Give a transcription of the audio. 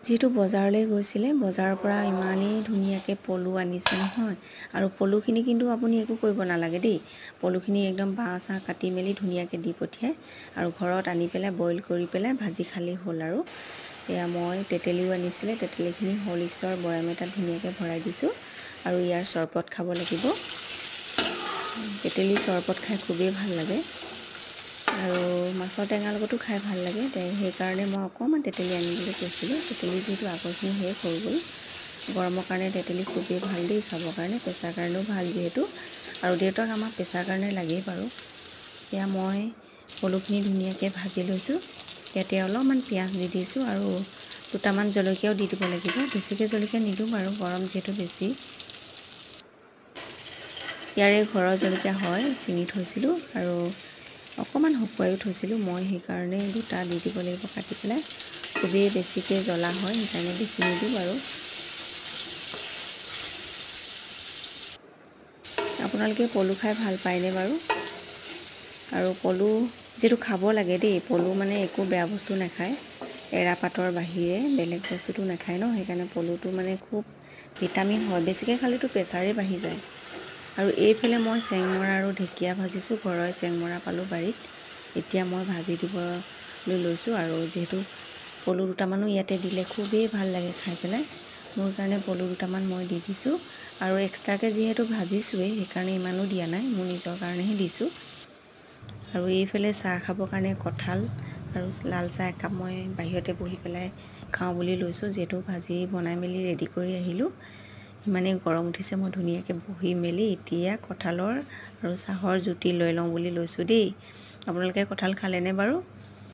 যেহেতু বজাৰলৈ গৈছিলে, বজাৰৰ পৰা ইমানেই ধুনীয়াকৈ পলু আনিছে নহয়। আৰু পলুখিনি কিন্তু আপুনি একো কৰিব নালাগে দেই। পলুখিনি একদম বাঁহ চাহ কাটি মেলি ধুনীয়াকৈ দি পঠিয়ায় আৰু ঘৰত আনি পেলাই বইল কৰি পেলাই ভাজি খালেই হ'ল। আৰু এয়া মই তেতেলীও আনিছিলে, তেতেলীখিনি হৰলিক্সৰ বৈয়াম এটাত ধুনীয়াকৈ ভৰাই দিছোঁ আৰু ইয়াৰ চৰবত খাব লাগিব। তেতেলী চৰবত খাই খুবেই ভাল লাগে আৰু মাছৰ টেঙাৰ লগতো খাই ভাল লাগে। সেইকাৰণে মই অকণমান তেতেলী আনিবলৈ কৈছিলোঁ। তেতেলী যিহেতু আগৰখিনি শেষ হৈ গ'ল। গৰমৰ কাৰণে তেতেলী খুবেই ভাল দেই খাবৰ কাৰণে, প্ৰেছাৰ কাৰণেও ভাল যিহেতু। আৰু দেউতাক আমাক প্ৰেছাৰ কাৰণে লাগেই বাৰু। এয়া মই পলুখিনি ধুনীয়াকৈ ভাজি লৈছোঁ। ইয়াতে অলপমান পিঁয়াজ দি দিছোঁ আৰু দুটামান জলকীয়াও দি দিব লাগিব। বেছিকৈ জলকীয়া নিদিওঁ বাৰু, গৰম যিহেতু বেছি। ইয়াৰে ঘৰৰ জলকীয়া হয়, ছিঙি থৈছিলোঁ আৰু অকণমান শুকুৱাইও থৈছিলোঁ। মই সেইকাৰণে দুটা দি দিব লাগিব কাটি পেলাই। খুবেই বেছিকৈ জ্বলা হয়, সেইকাৰণে বেছি নিদিওঁ বাৰু। আপোনালোকে পলু খাই ভাল পায়নে বাৰু? আৰু পলু যিহেতু খাব লাগে দেই, পলু মানে একো বেয়া বস্তু নাখায়, এৰাপাতৰ বাহিৰে বেলেগ বস্তুটো নাখায় ন। সেইকাৰণে পলুটো মানে খুব ভিটামিন হয়, বেছিকৈ খালেতো প্ৰেছাৰেই বাঢ়ি যায়। আৰু এইফালে মই চেংমৰা আৰু ঢেকীয়া ভাজিছোঁ। ঘৰৰে চেংমৰা পালোঁ বাৰীত, এতিয়া মই ভাজি দিবলৈ লৈছোঁ। আৰু যিহেতু পলু দুটামানো ইয়াতে দিলে খুবেই ভাল লাগে খাই পেলাই, মোৰ কাৰণে পলু দুটামান মই দি দিছোঁ। আৰু এক্সট্ৰাকৈ যিহেতু ভাজিছোঁৱেই, সেইকাৰণে ইমানো দিয়া নাই, মোৰ নিজৰ কাৰণেহে দিছোঁ। আৰু এইফালে চাহ খাবৰ কাৰণে কঁঠাল আৰু লাল চাহ একাপ মই বাহিৰতে বহি পেলাই খাওঁ বুলি লৈছোঁ। যিহেতু ভাজি বনাই মেলি ৰেডি কৰি আহিলোঁ, ইমানেই গৰম উঠিছে, মই ধুনীয়াকৈ বহি মেলি এতিয়া কঁঠালৰ আৰু চাহৰ জুতি লৈ লওঁ বুলি লৈছোঁ দেই। আপোনালোকে কঁঠাল খালেনে বাৰু?